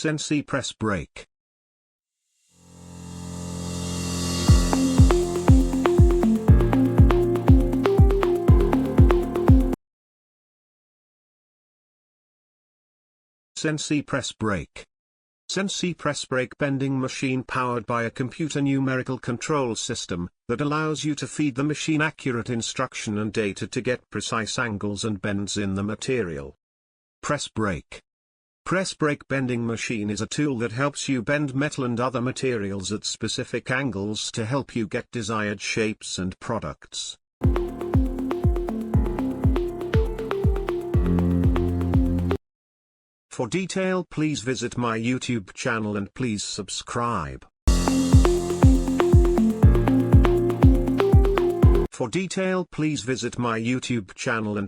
CNC press brake. CNC press brake. CNC press brake bending machine powered by a computer numerical control system that allows you to feed the machine accurate instruction and data to get precise angles and bends in the material. Press brake. Press brake bending machine is a tool that helps you bend metal and other materials at specific angles to help you get desired shapes and products. For detail, please visit my YouTube channel and please subscribe. For detail, please visit my YouTube channel and